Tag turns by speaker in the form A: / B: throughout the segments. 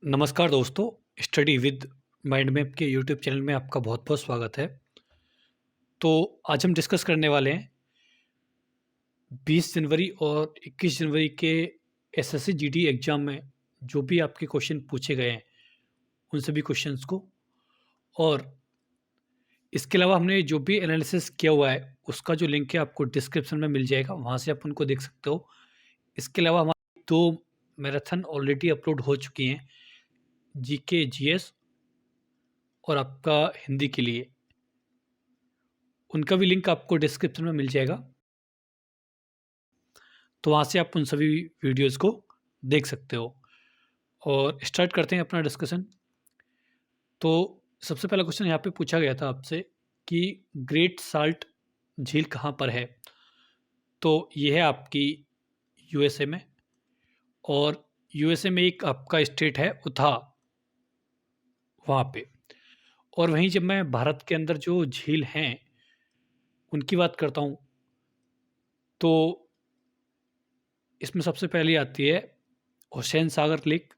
A: नमस्कार दोस्तों, study with mind map के यूट्यूब चैनल में आपका बहुत बहुत स्वागत है। तो आज हम डिस्कस करने वाले हैं 20 जनवरी और 21 जनवरी के एसएससी जीडी एग्ज़ाम में जो भी आपके क्वेश्चन पूछे गए हैं, उन सभी क्वेश्चंस को। और इसके अलावा हमने जो भी एनालिसिस किया हुआ है, उसका जो लिंक है आपको डिस्क्रिप्शन में मिल जाएगा, वहाँ से आप उनको देख सकते हो। इसके अलावा हमारी 2 मैराथन ऑलरेडी अपलोड हो चुकी हैं, जीके, जीएस और आपका हिंदी के लिए। उनका भी लिंक आपको डिस्क्रिप्शन में मिल जाएगा, तो वहाँ से आप उन सभी वीडियोज़ को देख सकते हो। और स्टार्ट करते हैं अपना डिस्कशन। तो सबसे पहला क्वेश्चन यहाँ पे पूछा गया था आपसे कि ग्रेट साल्ट झील कहाँ पर है? तो ये है आपकी यूएसए में, और यूएसए में एक आपका स्टेट है उथा, वहाँ पे। और वहीं जब मैं भारत के अंदर जो झील हैं, उनकी बात करता हूँ, तो इसमें सबसे पहली आती है हुसैन सागर लेक,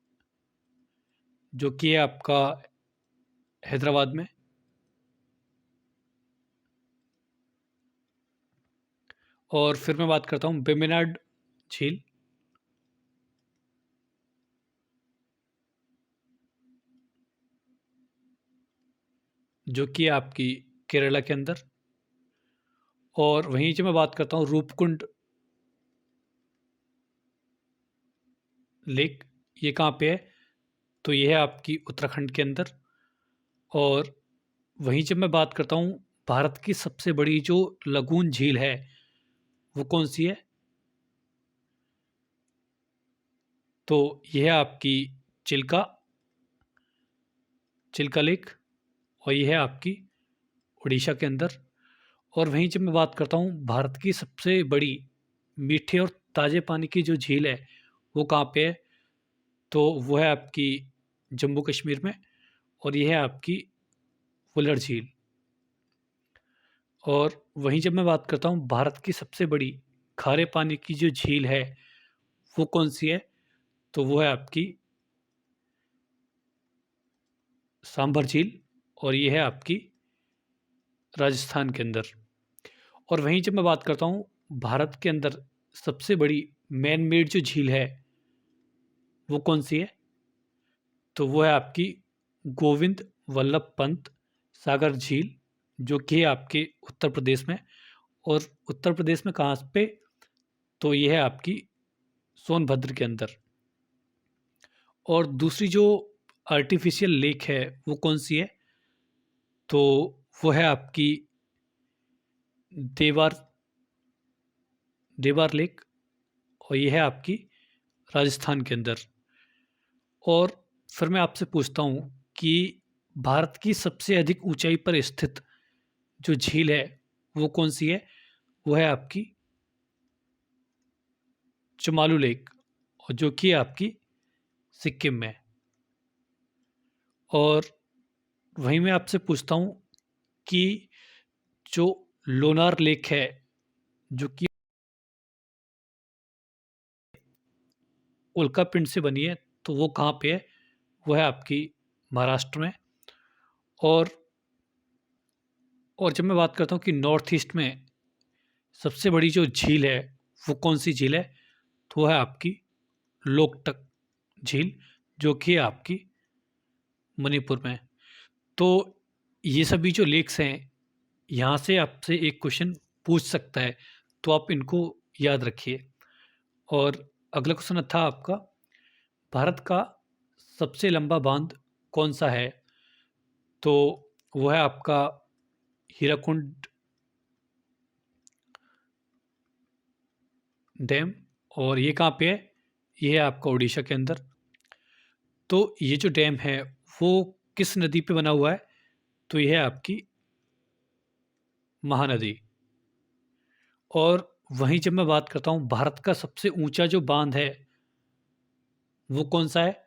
A: जो कि है आपका हैदराबाद में। और फिर मैं बात करता हूँ वेम्बनाड झील, जो कि है आपकी केरला के अंदर। और वहीं जब मैं बात करता हूँ रूपकुंड लेक, ये कहाँ पे है? तो ये है आपकी उत्तराखंड के अंदर। और वहीं जब मैं बात करता हूँ भारत की सबसे बड़ी जो लगून झील है, वो कौन सी है? तो ये है आपकी चिल्का चिल्का लेक, और ये है आपकी उड़ीसा के अंदर। और वहीं जब मैं बात करता हूँ भारत की सबसे बड़ी मीठे और ताज़े पानी की जो झील है, वो कहाँ पे है? तो वो है आपकी जम्मू कश्मीर में, और ये है आपकी वुलर झील। और वहीं जब मैं बात करता हूँ भारत की सबसे बड़ी खारे पानी की जो झील है, वो कौन सी है? तो वो है आपकी सांभर झील, और ये है आपकी राजस्थान के अंदर। और वहीं जब मैं बात करता हूँ भारत के अंदर सबसे बड़ी मैन मेड जो झील है, वो कौन सी है? तो वो है आपकी गोविंद वल्लभ पंत सागर झील, जो कि है आपके उत्तर प्रदेश में। और उत्तर प्रदेश में कहाँ पे? तो ये है आपकी सोनभद्र के अंदर। और दूसरी जो आर्टिफिशियल लेक है, वो कौन सी है? तो वो है आपकी देवार देवार लेक, और ये है आपकी राजस्थान के अंदर। और फिर मैं आपसे पूछता हूँ कि भारत की सबसे अधिक ऊंचाई पर स्थित जो झील है, वो कौन सी है? वो है आपकी चुमालू लेक, और जो कि आपकी सिक्किम में। और वहीं मैं आपसे पूछता हूँ कि जो लोनार लेक है, जो कि उल्का पिंड से बनी है, तो वो कहाँ पे है? वो है आपकी महाराष्ट्र में। और जब मैं बात करता हूँ कि नॉर्थ ईस्ट में सबसे बड़ी जो झील है, वो कौन सी झील है? तो वो है आपकी लोकटक झील, जो कि है आपकी मणिपुर में। तो ये सभी जो लेक्स हैं, यहाँ से आपसे एक क्वेश्चन पूछ सकता है, तो आप इनको याद रखिए। और अगला क्वेश्चन था आपका, भारत का सबसे लंबा बांध कौन सा है? तो वो है आपका हीराकुंड डैम, और ये कहाँ पे है? ये है आपका उड़ीसा के अंदर। तो ये जो डैम है, वो किस नदी पे बना हुआ है? तो ये है आपकी महानदी। और वहीं जब मैं बात करता हूँ भारत का सबसे ऊंचा जो बांध है, वो कौन सा है?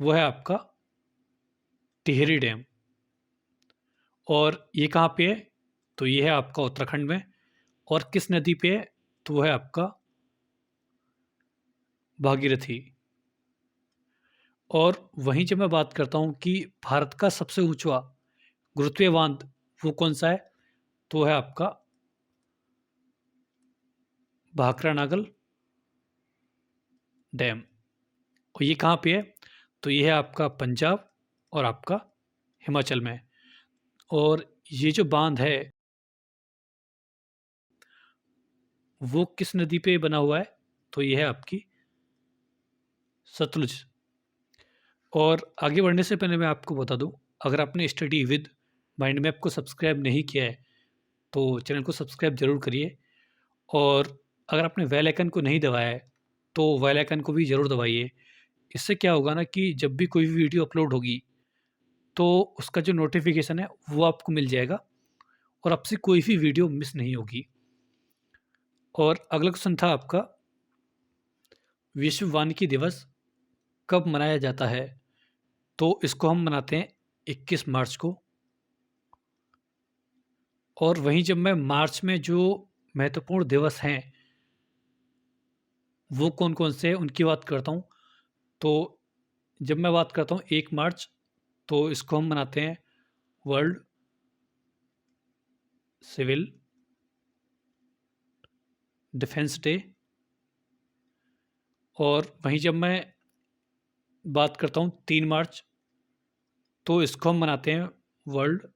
A: वो है आपका टिहरी डैम। और ये कहाँ पे है? तो ये है आपका उत्तराखंड में। और किस नदी पे है? तो वो है आपका भागीरथी। और वहीं जब मैं बात करता हूँ कि भारत का सबसे ऊँचा गुरुत्वीय बाँध वो कौन-सा है? तो है आपका भाखड़ा नागल डैम। और ये कहाँ पे है? तो ये है आपका पंजाब और आपका हिमाचल में। और ये जो बाँध है, वो किस नदी पे बना हुआ है? तो ये है आपकी सतलुज। और आगे बढ़ने से पहले मैं आपको बता दूँ, अगर आपने स्टडी विद माइंड मैप को सब्सक्राइब नहीं किया है, तो चैनल को सब्सक्राइब ज़रूर करिए। और अगर आपने बेल आइकन को नहीं दबाया है, तो बेल आइकन को भी ज़रूर दबाइए। इससे क्या होगा ना कि जब भी कोई भी वीडियो अपलोड होगी, तो उसका जो नोटिफ़िकेशन है, वो आपको मिल जाएगा और आपसे कोई भी वीडियो मिस नहीं होगी। और अगला क्वेश्चन था आपका, विश्व वानिकी दिवस कब मनाया जाता है? तो इसको हम मनाते हैं 21 मार्च को। और वहीं जब मैं मार्च में जो महत्वपूर्ण दिवस हैं, वो कौन-कौन से हैं उनकी बात करता हूँ। तो जब मैं बात करता हूँ 1 मार्च, तो इसको हम मनाते हैं वर्ल्ड सिविल डिफेंस डे। और वहीं जब मैं बात करता हूँ 3 मार्च, तो इसको हम मनाते हैं वर्ल्ड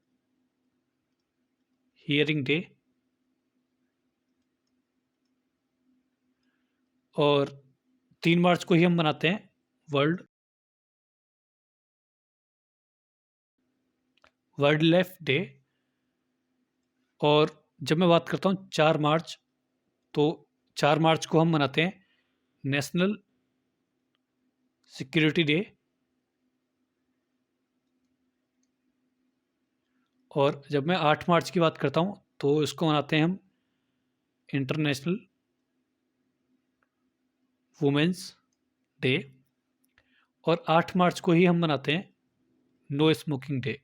A: हियरिंग डे। और 3 मार्च को ही हम मनाते हैं वर्ल्ड वाइल्ड लाइफ डे। और जब मैं बात करता हूँ 4 मार्च, तो 4 मार्च को हम मनाते हैं नेशनल सिक्योरिटी डे। और जब मैं 8 मार्च की बात करता हूँ, तो इसको मनाते हैं हम इंटरनेशनल वुमेन्स डे। और 8 मार्च को ही हम मनाते हैं नो स्मोकिंग डे।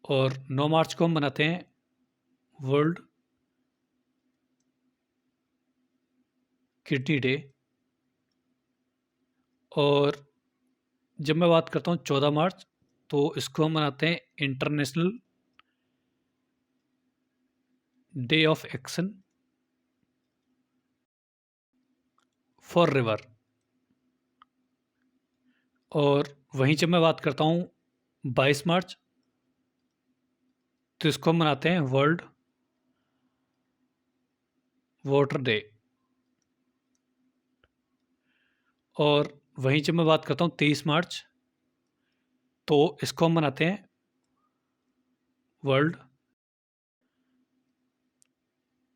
A: और 9 मार्च को हम मनाते हैं वर्ल्ड किडनी डे। और जब मैं बात करता हूँ 14 मार्च, तो इसको हम मनाते हैं international day of action for river. और वहीं जब मैं बात करता हूँ 22 मार्च, तो इसको हम मनाते हैं वर्ल्ड वाटर डे। और वहीं जब मैं बात करता हूँ 23 मार्च, तो इसको हम मनाते हैं वर्ल्ड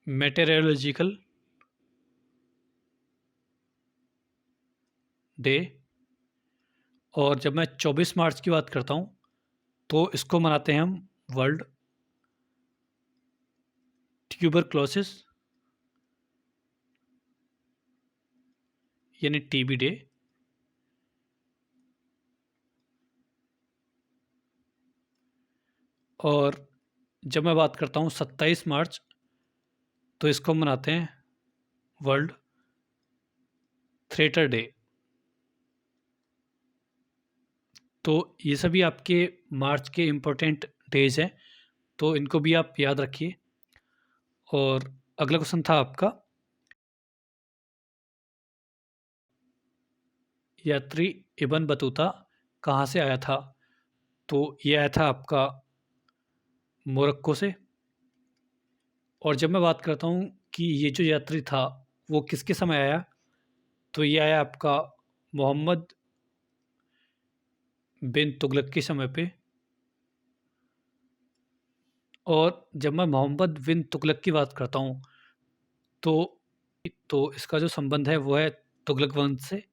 A: मेटेरियोलॉजिकल डे। और जब मैं 24 मार्च की बात करता हूँ, तो इसको मनाते हैं हम वर्ल्ड ट्यूबरक्लोसिस यानी टीबी डे। और जब मैं बात करता हूँ 27 मार्च, तो इसको मनाते हैं वर्ल्ड थिएटर डे। तो ये सभी आपके मार्च के इम्पोर्टेंट डेज हैं, तो इनको भी आप याद रखिए। और अगला क्वेश्चन था आपका, यात्री इब्न बतूता कहाँ से आया था? तो ये आया था आपका मोरक्को से। और जब मैं बात करता हूँ कि ये जो यात्री था, वो किसके समय आया? तो ये आया आपका मोहम्मद बिन तुगलक के समय पे। और जब मैं मोहम्मद बिन तुगलक की बात करता हूँ, तो इसका जो संबंध है वो है तुगलक वंश से।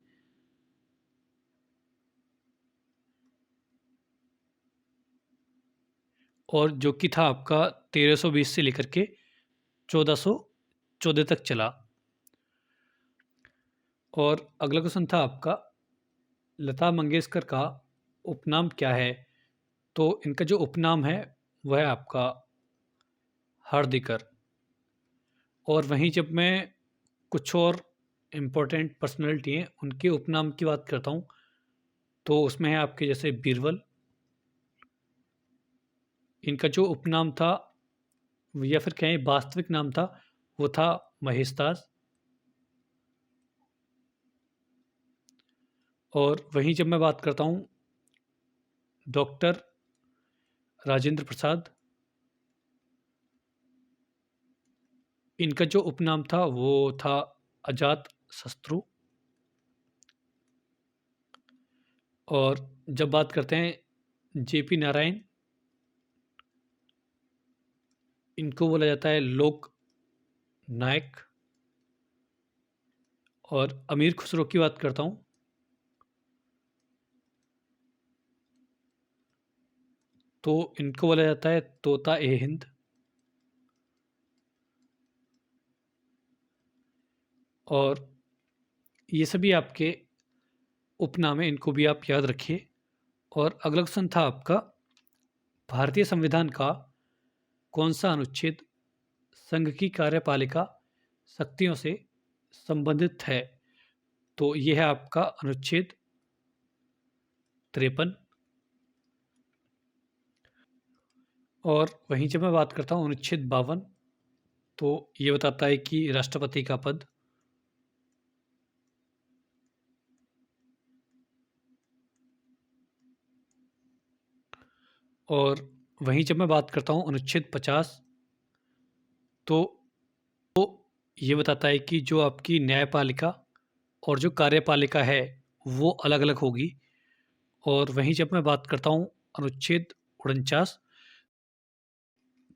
A: और जो कि था आपका 1320 से लेकर के 1414 तक चला। और अगला क्वेश्चन था आपका, लता मंगेशकर का उपनाम क्या है? तो इनका जो उपनाम है वह है आपका हार्दिकर। और वहीं जब मैं कुछ और इम्पोर्टेंट पर्सनैलिटी हैं उनके उपनाम की बात करता हूँ, तो उसमें है आपके जैसे बीरबल। इनका जो उपनाम था या फिर कहें वास्तविक नाम था, वो था महेशदास। और वहीं जब मैं बात करता हूँ डॉक्टर राजेंद्र प्रसाद, इनका जो उपनाम था वो था अजात शत्रु। और जब बात करते हैं जेपी नारायण, इनको बोला जाता है लोक नायक। और अमीर खुसरो की बात करता हूँ, तो इनको बोला जाता है तोता ए हिंद। और ये सभी आपके उपनाम हैं, इनको भी आप याद रखिए। और अगला क्वेश्चन था आपका, भारतीय संविधान का कौन सा अनुच्छेद संघ की कार्यपालिका शक्तियों से संबंधित है? तो यह है आपका अनुच्छेद 53। और वहीं जब मैं बात करता हूँ अनुच्छेद 52, तो ये बताता है कि राष्ट्रपति का पद। और वहीं जब मैं बात करता हूँ अनुच्छेद 50, तो ये बताता है कि जो आपकी न्यायपालिका और जो कार्यपालिका है वो अलग अलग होगी। और वहीं जब मैं बात करता हूँ अनुच्छेद 49,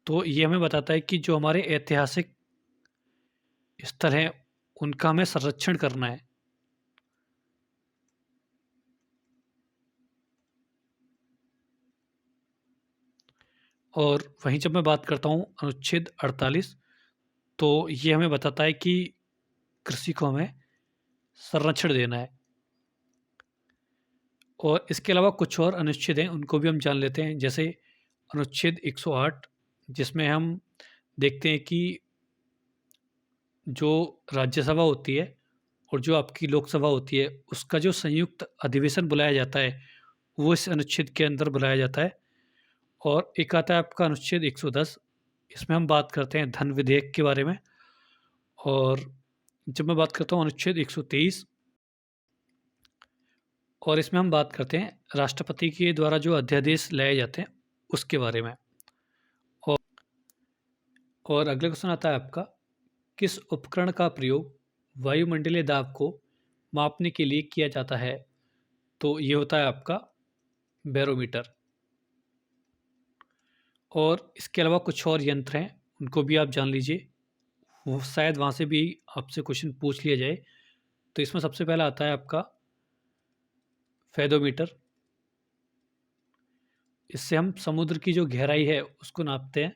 A: तो ये हमें बताता है कि जो हमारे ऐतिहासिक स्थल हैं उनका हमें संरक्षण करना है। और वहीं जब मैं बात करता हूँ अनुच्छेद 48, तो ये हमें बताता है कि कृषि को हमें संरक्षण देना है। और इसके अलावा कुछ और अनुच्छेद हैं, उनको भी हम जान लेते हैं। जैसे अनुच्छेद 108, जिसमें हम देखते हैं कि जो राज्यसभा होती है और जो आपकी लोकसभा होती है, उसका जो संयुक्त अधिवेशन बुलाया जाता है, वो इस अनुच्छेद के अंदर बुलाया जाता है। और एक आता है आपका अनुच्छेद 110, इसमें हम बात करते हैं धन विधेयक के बारे में। और जब मैं बात करता हूँ अनुच्छेद 123, और इसमें हम बात करते हैं राष्ट्रपति के द्वारा जो अध्यादेश लाए जाते हैं उसके बारे में। और अगला क्वेश्चन आता है आपका, किस उपकरण का प्रयोग वायुमंडलीय दाब को मापने के लिए किया जाता है? तो ये होता है आपका बैरोमीटर। और इसके अलावा कुछ और यंत्र हैं, उनको भी आप जान लीजिए, वो शायद वहाँ से भी आपसे क्वेश्चन पूछ लिया जाए। तो इसमें सबसे पहला आता है आपका फेदोमीटर। इससे हम समुद्र की जो गहराई है उसको नापते हैं।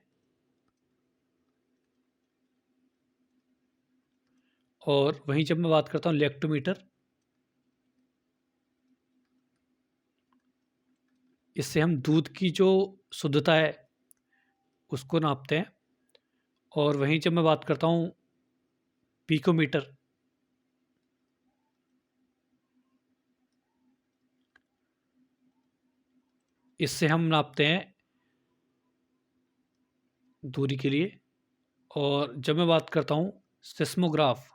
A: और वहीं जब मैं बात करता हूँ लेक्टोमीटर, इससे हम दूध की जो शुद्धता है उसको नापते हैं। और वहीं जब मैं बात करता हूँ पीकोमीटर, इससे हम नापते हैं दूरी के लिए। और जब मैं बात करता हूँ सिस्मोग्राफ,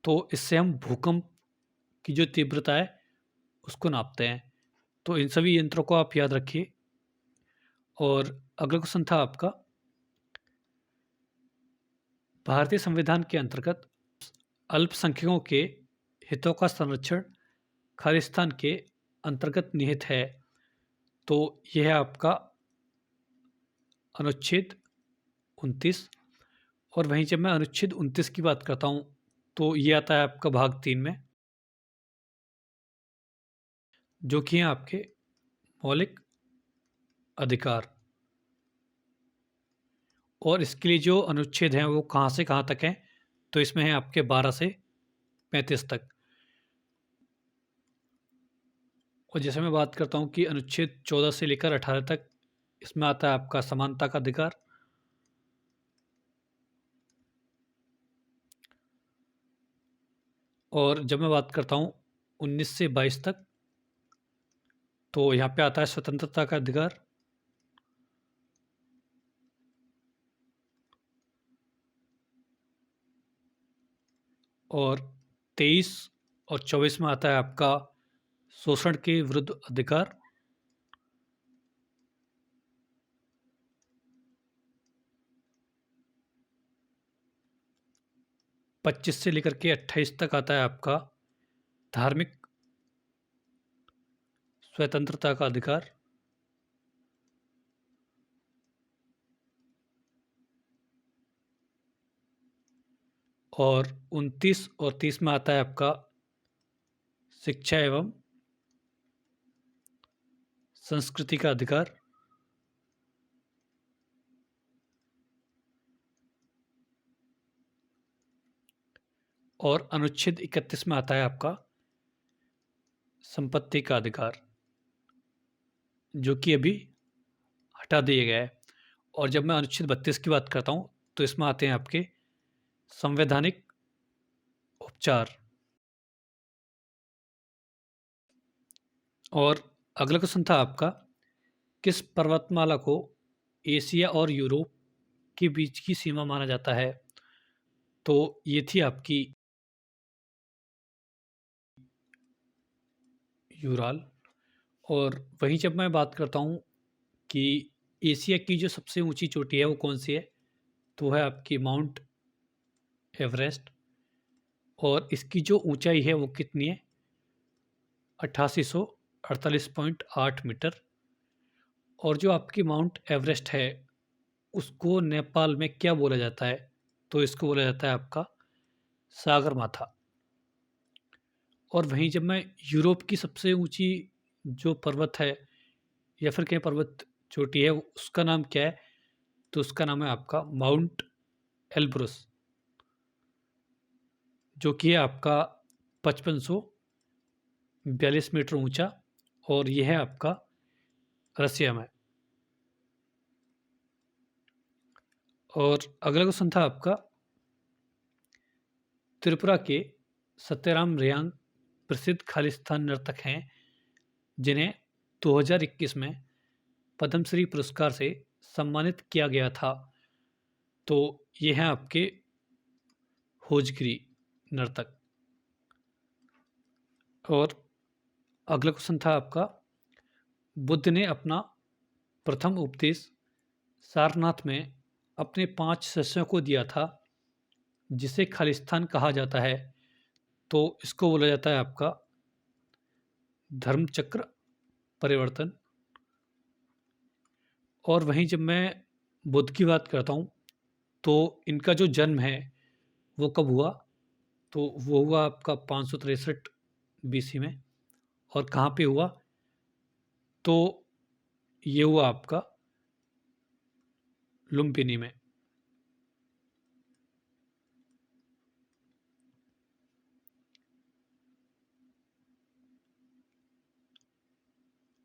A: तो इससे हम भूकंप की जो तीव्रता है उसको नापते हैं। तो इन सभी यंत्रों को आप याद रखिए। और अगला क्वेश्चन था आपका, भारतीय संविधान के अंतर्गत अल्पसंख्यकों के हितों का संरक्षण खालिस्तान के अंतर्गत निहित है। तो यह है आपका अनुच्छेद 29। और वहीं जब मैं अनुच्छेद 29 की बात करता हूँ, तो ये आता है आपका भाग 3 में, जो कि हैं आपके मौलिक अधिकार। और इसके लिए जो अनुच्छेद हैं वो कहाँ से कहाँ तक हैं? तो इसमें है आपके 12 से 35 तक। और जैसे मैं बात करता हूँ कि अनुच्छेद 14 से लेकर 18 तक, इसमें आता है आपका समानता का अधिकार। और जब मैं बात करता हूँ 19 से 22 तक, तो यहाँ पे आता है स्वतंत्रता का अधिकार। और 23 और 24 में आता है आपका शोषण के विरुद्ध अधिकार। पच्चीस से लेकर के 28 तक आता है आपका धार्मिक स्वतंत्रता का अधिकार। और 29 और 30 में आता है आपका शिक्षा एवं संस्कृति का अधिकार। और अनुच्छेद 31 में आता है आपका संपत्ति का अधिकार, जो कि अभी हटा दिया गया है। और जब मैं अनुच्छेद 32 की बात करता हूँ, तो इसमें आते हैं आपके संवैधानिक उपचार। और अगला क्वेश्चन था आपका, किस पर्वतमाला को एशिया और यूरोप के बीच की सीमा माना जाता है? तो ये थी आपकी यूराल। और वहीं जब मैं बात करता हूँ कि एशिया की जो सबसे ऊंची चोटी है वो कौन सी है, तो है आपकी माउंट एवरेस्ट। और इसकी जो ऊंचाई है वो कितनी है? 8848.8 मीटर। और जो आपकी माउंट एवरेस्ट है उसको नेपाल में क्या बोला जाता है? तो इसको बोला जाता है आपका सागर माथा। और वहीं जब मैं यूरोप की सबसे ऊंची जो पर्वत है या फिर कहीं पर्वत चोटी है उसका नाम क्या है, तो उसका नाम है आपका माउंट एल्ब्रुस, जो कि है आपका 5542 मीटर ऊंचा। और यह है आपका रसिया में। और अगला क्वेश्चन था आपका, त्रिपुरा के सत्यराम रेयांग प्रसिद्ध खालिस्तान नर्तक हैं जिन्हें 2021 में पद्मश्री पुरस्कार से सम्मानित किया गया था। तो ये हैं आपके भोजगिरी नर्तक। और अगला क्वेश्चन था आपका, बुद्ध ने अपना प्रथम उपदेश सारनाथ में अपने 5 शिष्यों को दिया था जिसे खालिस्तान कहा जाता है। तो इसको बोला जाता है आपका धर्मचक्र परिवर्तन। और वहीं जब मैं बुद्ध की बात करता हूँ, तो इनका जो जन्म है वो कब हुआ? तो वो हुआ आपका 563 BC में। और कहाँ पे हुआ? तो ये हुआ आपका लुम्पिनी में।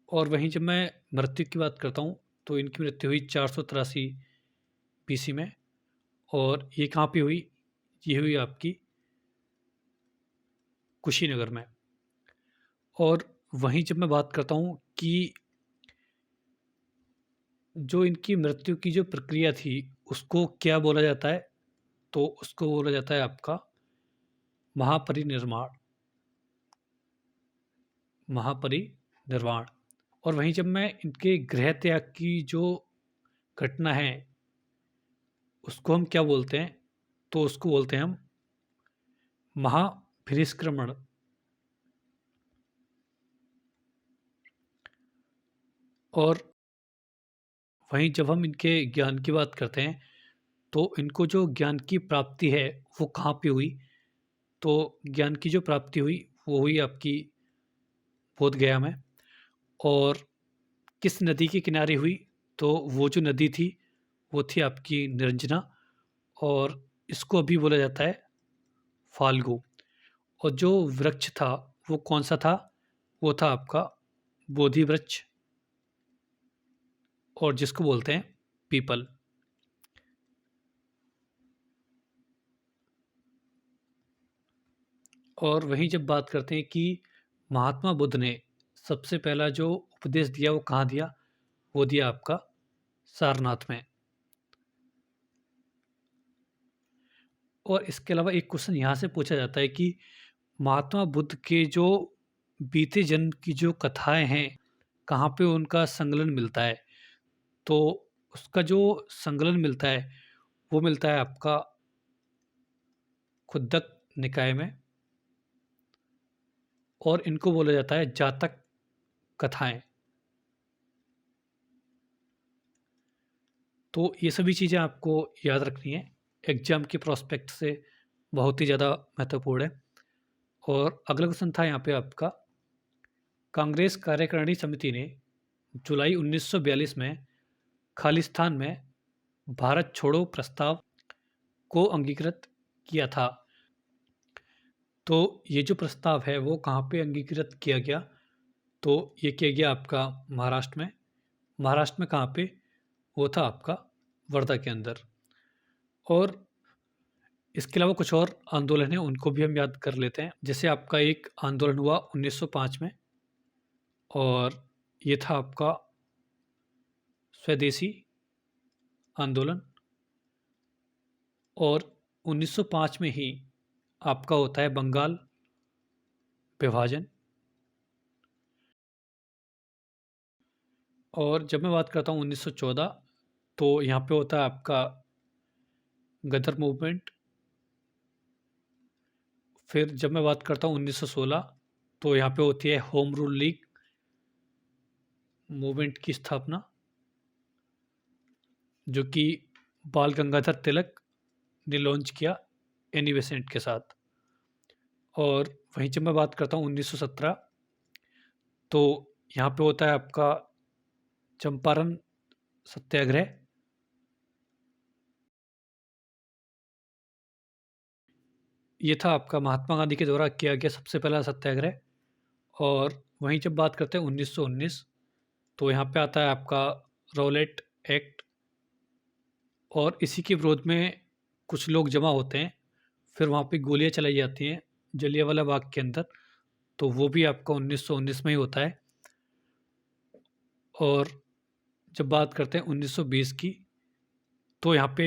A: और वहीं जब मैं मृत्यु की बात करता हूँ, तो इनकी मृत्यु हुई 483 BC में। और ये कहाँ पे हुई? ये हुई आपकी कुशीनगर में। और वहीं जब मैं बात करता हूँ कि जो इनकी मृत्यु की जो प्रक्रिया थी उसको क्या बोला जाता है, तो उसको बोला जाता है आपका महापरिनिर्वाण। महापरिनिर्वाण। और वहीं जब मैं इनके गृह त्याग की जो घटना है उसको हम क्या बोलते हैं, तो उसको बोलते हैं हम महाभिनिष्क्रमण। और वहीं जब हम इनके ज्ञान की बात करते हैं, तो इनको जो ज्ञान की प्राप्ति है वो कहाँ पे हुई? तो ज्ञान की जो प्राप्ति हुई वो हुई आपकी बोध गया में। और किस नदी के किनारे हुई? तो वो जो नदी थी वो थी आपकी निरंजना। और इसको अभी बोला जाता है फाल्गु। और जो वृक्ष था वो कौन सा था? वो था आपका बोधि वृक्ष, और जिसको बोलते हैं पीपल। और वहीं जब बात करते हैं कि महात्मा बुद्ध ने सबसे पहला जो उपदेश दिया वो कहाँ दिया, वो दिया आपका सारनाथ में। और इसके अलावा एक क्वेश्चन यहाँ से पूछा जाता है कि महात्मा बुद्ध के जो बीते जन्म की जो कथाएं हैं, कहाँ पे उनका संकलन मिलता है? तो उसका जो संकलन मिलता है, वो मिलता है आपका खुद्दक निकाय में, और इनको बोला जाता है जातक कथाएं। तो ये सभी चीज़ें आपको याद रखनी है, एग्जाम के प्रोस्पेक्ट से बहुत ही ज़्यादा महत्वपूर्ण है। और अगला क्वेश्चन था यहाँ पे आपका, कांग्रेस कार्यकारिणी समिति ने जुलाई 1942 में खालिस्तान में भारत छोड़ो प्रस्ताव को अंगीकृत किया था। तो ये जो प्रस्ताव है वो कहाँ पे अंगीकृत किया गया? तो ये किया गया आपका महाराष्ट्र में। महाराष्ट्र में कहाँ पे? वो था आपका वर्धा के अंदर। और इसके अलावा कुछ और आंदोलन हैं, उनको भी हम याद कर लेते हैं। जैसे आपका एक आंदोलन हुआ 1905 में, और ये था आपका स्वदेशी आंदोलन। और 1905 में ही आपका होता है बंगाल विभाजन। और जब मैं बात करता हूँ 1914, तो यहाँ पे होता है आपका गदर मूवमेंट। फिर जब मैं बात करता हूँ 1916, तो यहाँ पे होती है होम रूल लीग मूवमेंट की स्थापना, जो कि बाल गंगाधर तिलक ने लॉन्च किया एनी बेसेंट के साथ। और वहीं जब मैं बात करता हूँ 1917, तो यहाँ पे होता है आपका चंपारण सत्याग्रह। ये था आपका महात्मा गांधी के द्वारा किया गया सबसे पहला सत्याग्रह। और वहीं जब बात करते हैं 1919, तो यहाँ पे आता है आपका रॉलेट एक्ट। और इसी के विरोध में कुछ लोग जमा होते हैं, फिर वहाँ पे गोलियाँ चलाई जाती हैं जलियांवाला बाग के अंदर। तो वो भी आपका 1919 में ही होता है। और जब बात करते हैं 1920 की, तो यहाँ पे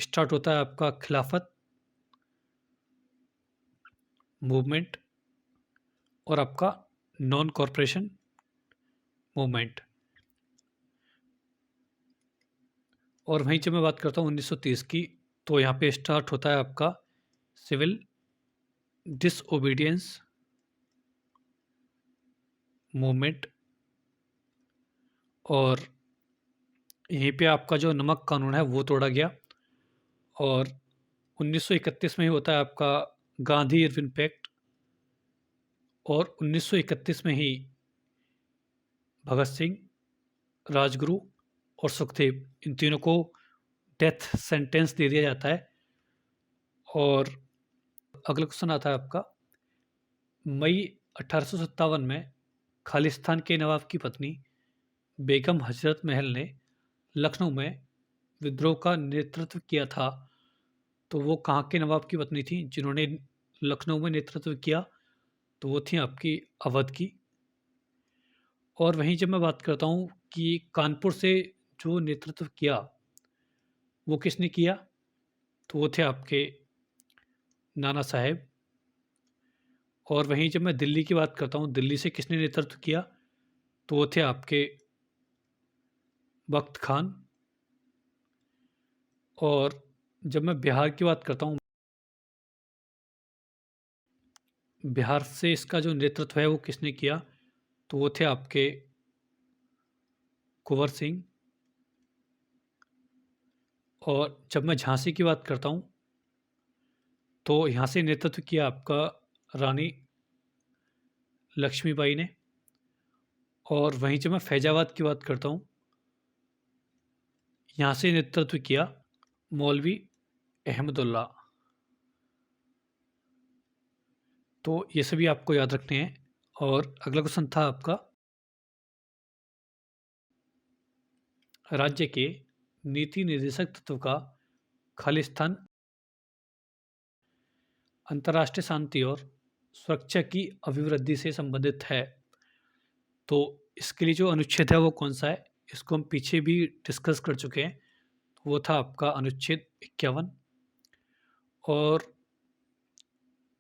A: स्टार्ट होता है आपका खिलाफत मूवमेंट और आपका नॉन कॉरपोरेशन मूवमेंट। और वहीं जब मैं बात करता हूँ 1930 की, तो यहाँ पे स्टार्ट होता है आपका सिविल डिसओबीडियंस मूवमेंट। और यहीं पे आपका जो नमक कानून है वो तोड़ा गया। और 1931 में ही होता है आपका गांधी इरविन पैक्ट। और 1931 में ही भगत सिंह, राजगुरु और सुखदेव, इन तीनों को डेथ सेंटेंस दे दिया जाता है। और अगला क्वेश्चन आता है आपका, मई 1857 में खालिस्तान के नवाब की पत्नी बेगम हजरत महल ने लखनऊ में विद्रोह का नेतृत्व किया था। तो वो कहाँ के नवाब की पत्नी थी जिन्होंने लखनऊ में नेतृत्व किया? तो वो थी आपकी अवध की। और वहीं जब मैं बात करता हूँ कि कानपुर से जो नेतृत्व किया वो किसने किया? तो वो थे आपके नाना साहेब। और वहीं जब मैं दिल्ली की बात करता हूँ, दिल्ली से किसने नेतृत्व किया? तो वो थे आपके बख्त खान। और जब मैं बिहार की बात करता हूँ, बिहार से इसका जो नेतृत्व है वो किसने किया? तो वो थे आपके कुंवर सिंह। और जब मैं झांसी की बात करता हूँ, तो यहाँ से नेतृत्व किया आपका रानी लक्ष्मीबाई ने। और वहीं जब मैं फैजाबाद की बात करता हूँ, यहाँ से नेतृत्व किया मौलवी अहमदुल्ला। तो ये सभी आपको याद रखने हैं। और अगला क्वेश्चन था आपका, राज्य के नीति निर्देशक तत्व का खालिस्तान अंतर्राष्ट्रीय शांति और सुरक्षा की अभिवृद्धि से संबंधित है। तो इसके लिए जो अनुच्छेद है वो कौन-सा है? इसको हम पीछे भी डिस्कस कर चुके हैं। वो था आपका अनुच्छेद 51। और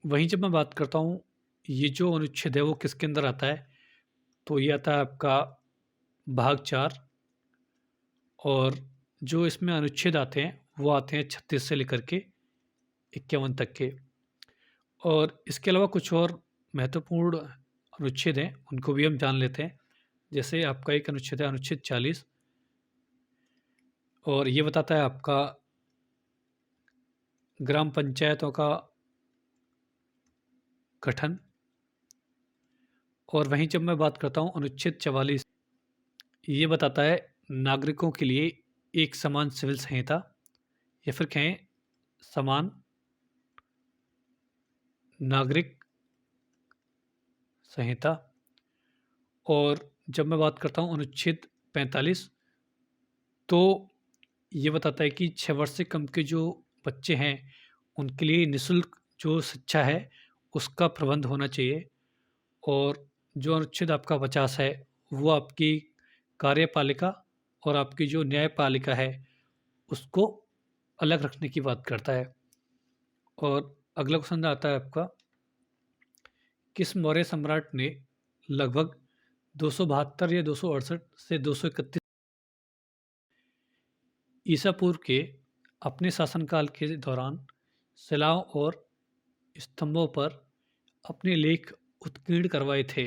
A: वहीं जब मैं बात करता हूँ, ये जो अनुच्छेद है वो किसके अंदर आता है? तो ये आता है आपका भाग 4। और जो इसमें अनुच्छेद आते हैं, वो आते हैं 36 से लेकर के 51 तक के। और इसके अलावा कुछ और महत्वपूर्ण अनुच्छेद हैं, उनको भी हम जान लेते हैं। जैसे आपका एक अनुच्छेद है अनुच्छेद 40, और ये बताता है आपका ग्राम पंचायतों का गठन। और वहीं जब मैं बात करता हूँ अनुच्छेद 44, ये बताता है नागरिकों के लिए एक समान सिविल संहिता, या फिर कहें समान नागरिक संहिता। और जब मैं बात करता हूँ अनुच्छेद 45, तो ये बताता है कि 6 वर्ष से कम के जो बच्चे हैं, उनके लिए निःशुल्क जो शिक्षा है, उसका प्रबंध होना चाहिए। और जो अनुच्छेद आपका 50 है, वो आपकी कार्यपालिका और आपकी जो न्यायपालिका है, उसको अलग रखने की बात करता है। और अगला क्वेश्चन आता है आपका, किस मौर्य सम्राट ने लगभग 272 या 268 से 231 ईसा पूर्व के अपने शासनकाल के दौरान शिलाओं और स्तंभों पर अपने लेख उत्कीर्ण करवाए थे?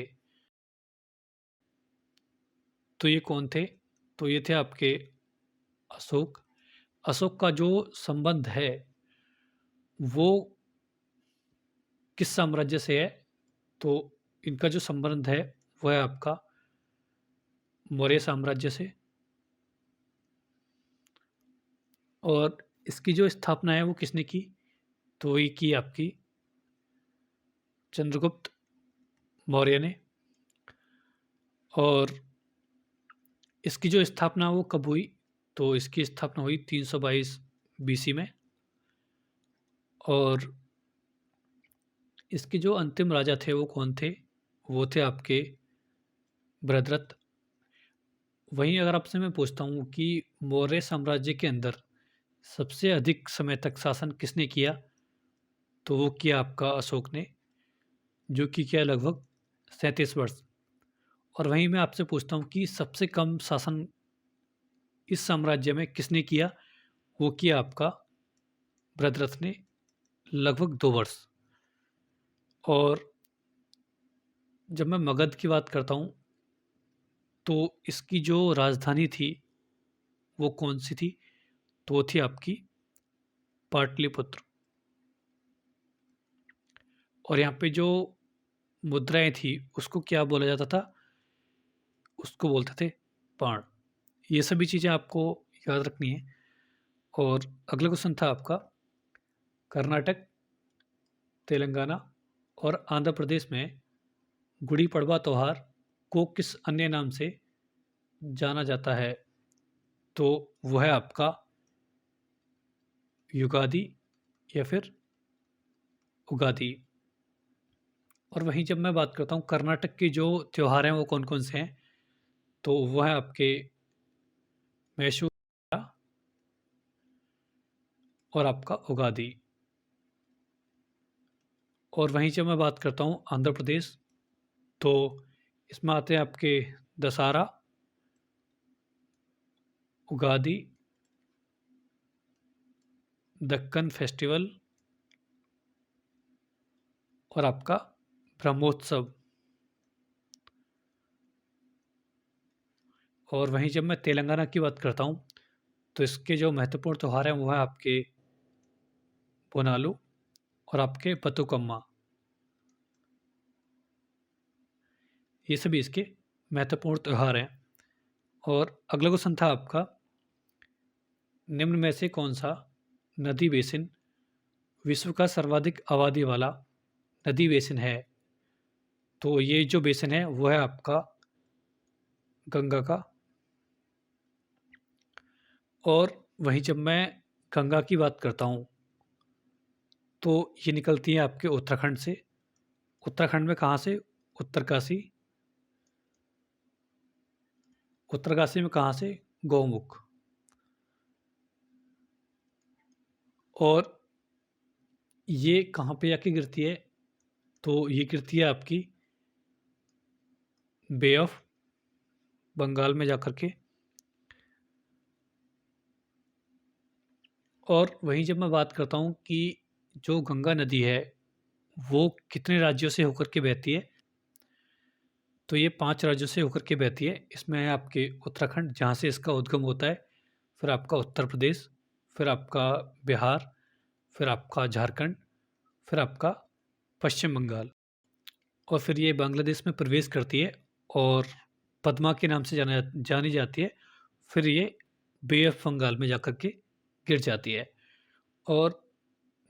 A: तो ये कौन थे? तो ये थे आपके अशोक। अशोक का जो संबंध है, वो किस साम्राज्य से है? तो इनका जो संबंध है, वो है आपका मौर्य साम्राज्य से। और इसकी जो स्थापना है वो किसने की? तो ये की आपकी चंद्रगुप्त मौर्य ने। और इसकी जो स्थापना वो कब हुई? तो इसकी स्थापना हुई 322 बीसी में। और इसके जो अंतिम राजा थे वो कौन थे? वो थे आपके बृहद्रथ। वहीं अगर आपसे मैं पूछता हूँ कि मौर्य साम्राज्य के अंदर सबसे अधिक समय तक शासन किसने किया? तो वो किया आपका अशोक ने, जो कि किया लगभग 37 वर्ष। और वहीं मैं आपसे पूछता हूँ कि सबसे कम शासन इस साम्राज्य में किसने किया? वो किया आपका बृहद्रथ ने, लगभग 2 वर्ष। और जब मैं मगध की बात करता हूँ, तो इसकी जो राजधानी थी वो कौन सी थी? तो वो थी आपकी पाटलिपुत्र। और यहाँ पे जो मुद्राएं थी उसको क्या बोला जाता था? उसको बोलते थे पाण। ये सभी चीज़ें आपको याद रखनी है। और अगला क्वेश्चन था आपका, कर्नाटक, तेलंगाना और आंध्र प्रदेश में गुड़ी पड़वा त्योहार को किस अन्य नाम से जाना जाता है? तो वो है आपका युगादि या फिर उगादि। और वहीं जब मैं बात करता हूँ कर्नाटक के जो त्योहार हैं वो कौन कौन से हैं, तो वो है आपके मैशू और आपका उगादि। और वहीं जब मैं बात करता हूँ आंध्र प्रदेश, तो इसमें आते हैं आपके दशहरा, उगादि, दक्कन फेस्टिवल और आपका ब्रह्मोत्सव। और वहीं जब मैं तेलंगाना की बात करता हूँ, तो इसके जो महत्वपूर्ण त्यौहार हैं वो है आपके बोनालू और आपके बतुकम्मा। ये सभी इसके महत्वपूर्ण त्यौहार हैं। और अगला क्वेश्चन था आपका, निम्न में से कौन सा नदी बेसिन विश्व का सर्वाधिक आबादी वाला नदी बेसिन है? तो ये जो बेसिन है वो है आपका गंगा का। और वहीं जब मैं गंगा की बात करता हूँ, तो ये निकलती है आपके उत्तराखंड से। उत्तराखंड में कहाँ से? उत्तरकाशी। उत्तरकाशी में कहाँ से? गौमुख। और ये कहाँ पे जाके गिरती है? तो ये गिरती है आपकी बे ऑफ बंगाल में जाकर के। और वहीं जब मैं बात करता हूँ कि जो गंगा नदी है वो कितने राज्यों से होकर के बहती है, तो ये 5 राज्यों से होकर के बहती है। इसमें है आपके उत्तराखंड जहाँ से इसका उद्गम होता है, फिर आपका उत्तर प्रदेश, फिर आपका बिहार, फिर आपका झारखंड, फिर आपका पश्चिम बंगाल, और फिर ये बांग्लादेश में प्रवेश करती है और पद्मा के नाम से जानी जाती है। फिर ये बे ऑफ बंगाल में जाकर के गिर जाती है। और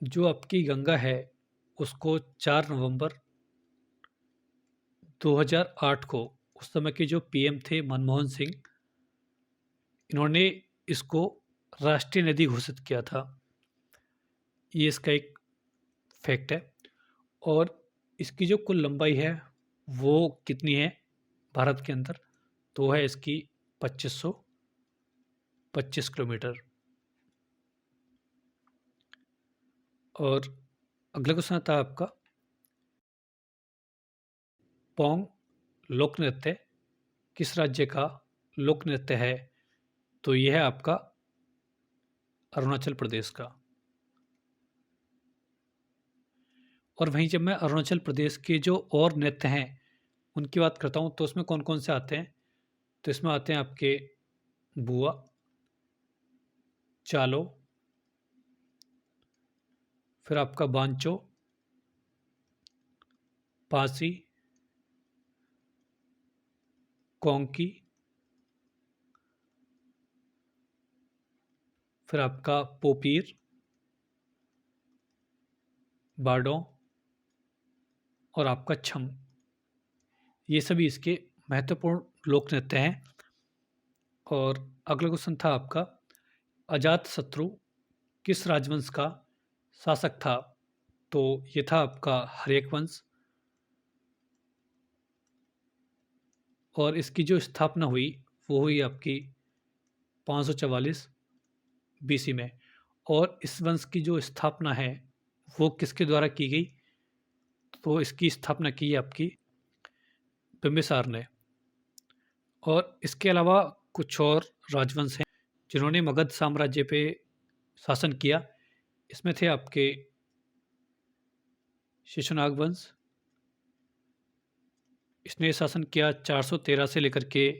A: जो आपकी गंगा है उसको 4 नवंबर 2008 को उस समय के जो पीएम थे मनमोहन सिंह, इन्होंने इसको राष्ट्रीय नदी घोषित किया था। ये इसका एक फैक्ट है। और इसकी जो कुल लंबाई है वो कितनी है भारत के अंदर? तो है इसकी 2525 किलोमीटर। और अगला क्वेश्चन आता है आपका, पोंग लोक नृत्य किस राज्य का लोक नृत्य है? तो यह है आपका अरुणाचल प्रदेश का। और वहीं जब मैं अरुणाचल प्रदेश के जो और नृत्य हैं उनकी बात करता हूँ तो उसमें कौन कौन से आते हैं? तो इसमें आते हैं आपके बुआ, चालो, फिर आपका बांचो, पासी, कोंकी, फिर आपका पोपीर, बाडों और आपका छम। ये सभी इसके महत्वपूर्ण लोक नृत्य हैं। और अगला क्वेश्चन था आपका, अजातशत्रु किस राजवंश का शासक था? तो ये था आपका हर्यक वंश। और इसकी जो स्थापना हुई वो हुई आपकी 544 बीसी में। और इस वंश की जो स्थापना है वो किसके द्वारा की गई? तो इसकी स्थापना की आपकी बिम्बिसार ने। और इसके अलावा कुछ और राजवंश हैं जिन्होंने मगध साम्राज्य पे शासन किया। इसमें थे आपके शिशुनाग वंश, इसने शासन किया 413 से लेकर के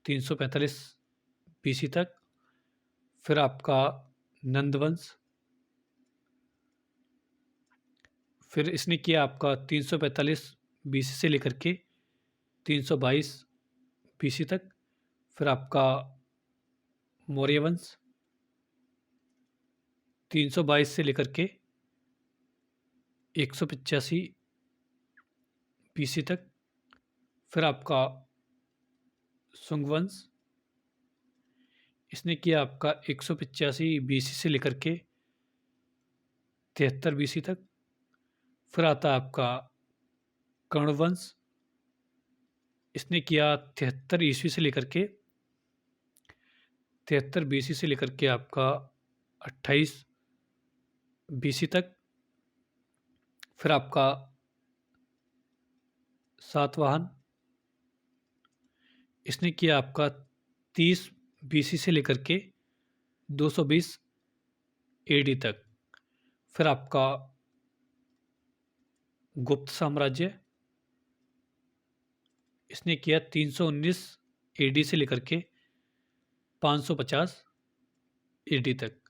A: 345 बीसी तक। फिर आपका नंद वंश, फिर इसने किया आपका 345 बीसी से लेकर के 322 बीसी तक। फिर आपका मौर्य वंश 322 से लेकर के 185 बीसी तक। फिर आपका सुंग वंश, इसने किया आपका 185 बीसी से लेकर के 73 बीसी तक। फिर आता है आपका कर्ण वंश, इसने किया 73 ईस्वी से लेकर के 73 बीसी से लेकर के आपका 28 बीसी तक। फिर आपका सातवाहन, इसने किया आपका 30 बीसी से लेकर के 220 एडी तक। फिर आपका गुप्त साम्राज्य, इसने किया 319 एडी से लेकर के 550 एडी तक।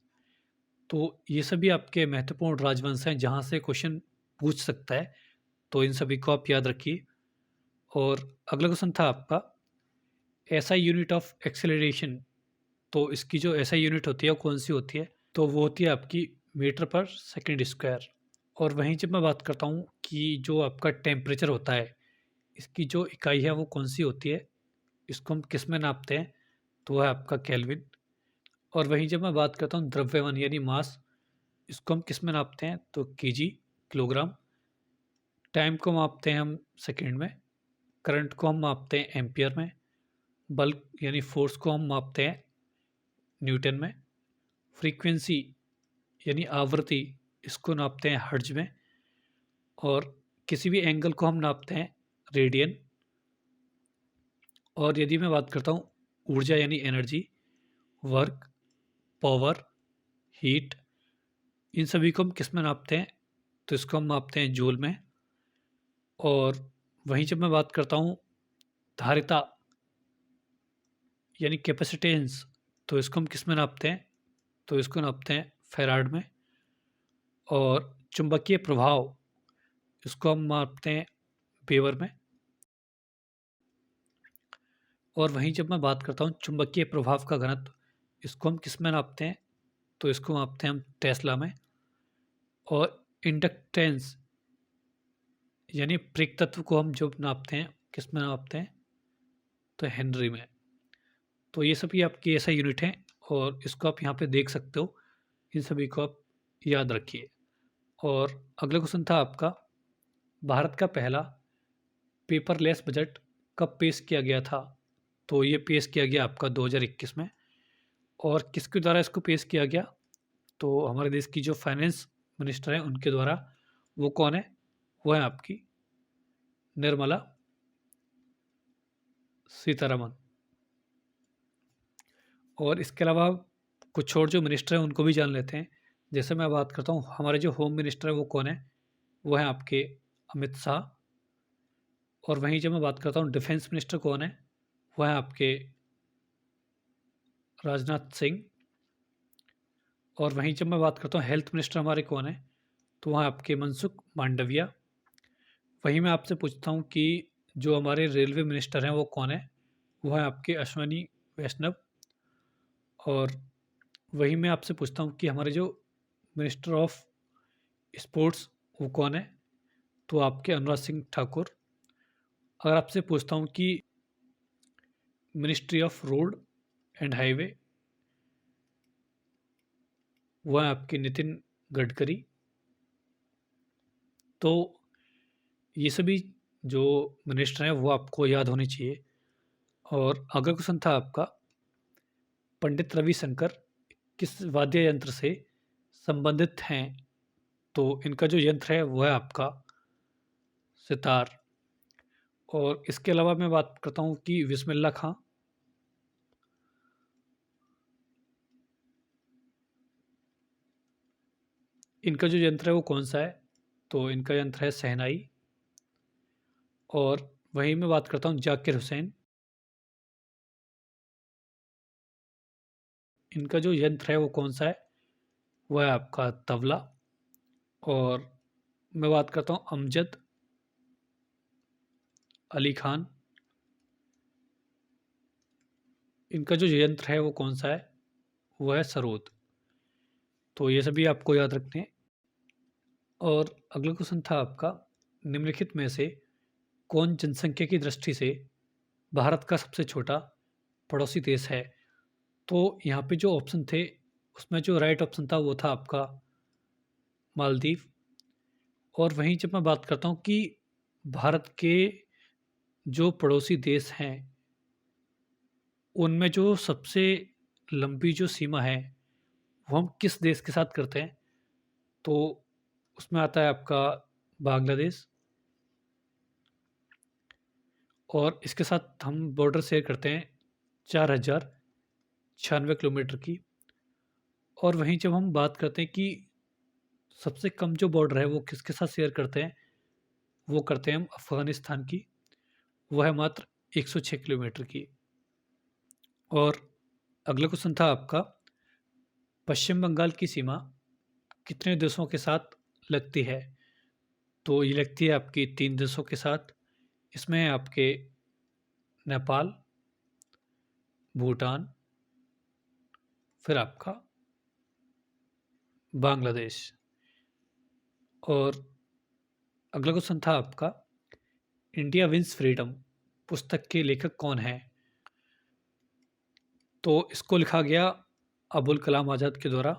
A: तो ये सभी आपके महत्वपूर्ण राजवंश हैं जहाँ से क्वेश्चन पूछ सकता है, तो इन सभी को आप याद रखिए। और अगला क्वेश्चन था आपका, एसआई यूनिट ऑफ एक्सेलरेशन। तो इसकी जो एसआई यूनिट होती है वो कौन सी होती है? तो वो होती है आपकी मीटर पर सेकेंड स्क्वायर। और वहीं जब मैं बात करता हूँ कि जो आपका टेम्परेचर होता है इसकी जो इकाई है वो कौन सी होती है, इसको हम किस में नापते हैं? तो वह है आपका केल्विन। और वहीं जब मैं बात करता हूँ द्रव्यमान यानी मास, इसको हम किस में नापते हैं? तो केजी, किलोग्राम। टाइम को मापते हैं हम सेकंड में, करंट को हम मापते हैं एम्पियर में, बल्क यानी फोर्स को हम मापते हैं न्यूटन में, फ्रीक्वेंसी यानी आवृत्ति इसको नापते हैं हर्ट्ज में, और किसी भी एंगल को हम नापते हैं रेडियन। और यदि मैं बात करता हूँ ऊर्जा यानी एनर्जी, वर्क, पावर, हीट, इन सभी को हम किस में नापते हैं, तो इसको हम मापते हैं जूल में। और वहीं जब मैं बात करता हूँ धारिता यानी कैपेसिटेंस, तो इसको हम किस में नापते हैं, तो इसको नापते हैं फैराड में। और चुंबकीय प्रभाव इसको हम मापते हैं वेबर में। और वहीं जब मैं बात करता हूँ चुंबकीय प्रभाव का घनत्व, इसको हम किस में नापते हैं, तो इसको मापते हैं हम टेस्ला में। और इंडक्टेंस यानी प्रेरक तत्व को हम जो नापते हैं किस में नापते हैं, तो हेनरी में। तो ये सभी आपकी ऐसा यूनिट हैं और इसको आप यहाँ पे देख सकते हो, इन सभी को आप याद रखिए। और अगला क्वेश्चन था आपका, भारत का पहला पेपरलेस बजट कब पेश किया गया था, तो ये पेश किया गया आपका 2021 में। और किसके द्वारा इसको पेश किया गया, तो हमारे देश की जो फाइनेंस मिनिस्टर हैं उनके द्वारा। वो कौन है, वो है आपकी निर्मला सीतारमन। और इसके अलावा कुछ और जो मिनिस्टर हैं उनको भी जान लेते हैं। जैसे मैं बात करता हूँ हमारे जो होम मिनिस्टर है वो कौन है, वो है आपके अमित शाह। और वहीं जब मैं बात करता हूँ डिफेंस मिनिस्टर कौन है, वो है आपके राजनाथ सिंह। और वहीं जब मैं बात करता हूँ हेल्थ मिनिस्टर हमारे कौन है, तो वहाँ आपके मनसुख मांडविया। वहीं मैं आपसे पूछता हूँ कि जो हमारे रेलवे मिनिस्टर हैं वो कौन है, वो है आपके अश्वनी वैष्णव। और वहीं मैं आपसे पूछता हूँ कि हमारे जो मिनिस्टर ऑफ स्पोर्ट्स वो कौन है, तो आपके अनुराग सिंह ठाकुर। अगर आपसे पूछता हूँ कि ministry of road and highway, वो है आपके नितिन गडकरी। तो ये सभी जो मिनिस्टर हैं वो आपको याद होने चाहिए। और अगला क्वेश्चन था आपका, पंडित रविशंकर किस वाद्य यंत्र से संबंधित हैं, तो इनका जो यंत्र है वो है आपका सितार। और इसके अलावा मैं बात करता हूँ कि बिस्मिल्लाह खां, इनका जो यंत्र है वो कौन सा है, तो इनका यंत्र है शहनाई। और वहीं मैं बात करता हूँ जाकिर हुसैन, इनका जो यंत्र है वो कौन सा है, वो है आपका तबला। और मैं बात करता हूँ अमजद अली खान, इनका जो यंत्र है वो कौन सा है, वो है सरोद। तो ये सभी आपको याद रखने हैं। और अगला क्वेश्चन था आपका, निम्नलिखित में से कौन जनसंख्या की दृष्टि से भारत का सबसे छोटा पड़ोसी देश है, तो यहाँ पे जो ऑप्शन थे उसमें जो राइट ऑप्शन था वो था आपका मालदीव। और वहीं जब मैं बात करता हूँ कि भारत के जो पड़ोसी देश हैं उनमें जो सबसे लंबी जो सीमा है वो हम किस देश के साथ करते हैं, तो उसमें आता है आपका बांग्लादेश। और इसके साथ हम बॉर्डर शेयर करते हैं 4096 किलोमीटर की। और वहीं जब हम बात करते हैं कि सबसे कम जो बॉर्डर है वो किसके साथ शेयर करते हैं, वो करते हैं हम अफ़गानिस्तान की, वो है मात्र 106 किलोमीटर की। और अगला क्वेश्चन था आपका, पश्चिम बंगाल की सीमा कितने देशों के साथ लगती है, तो ये लगती है आपकी 3 देशों के साथ। इसमें है आपके नेपाल, भूटान, फिर आपका बांग्लादेश। और अगला क्वेश्चन था आपका, इंडिया विंस फ्रीडम पुस्तक के लेखक कौन है, तो इसको लिखा गया अबुल कलाम आज़ाद के द्वारा।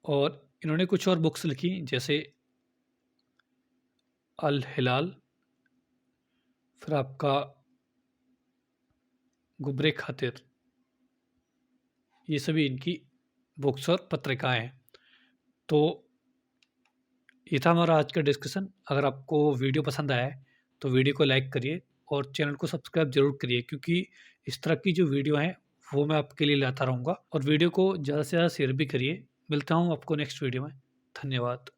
A: और इन्होंने कुछ और बुक्स लिखी जैसे अल हिलाल, फिर आपका गुबरे खातिर, ये सभी इनकी बुक्स और पत्रिकाएं हैं। तो ये था हमारा आज का डिस्कशन। अगर आपको वीडियो पसंद आया है तो वीडियो को लाइक करिए और चैनल को सब्सक्राइब ज़रूर करिए, क्योंकि इस तरह की जो वीडियो हैं वो मैं आपके लिए लाता रहूँगा। और वीडियो को ज़्यादा से ज़्यादा शेयर भी करिए। मिलता हूँ आपको नेक्स्ट वीडियो में। धन्यवाद।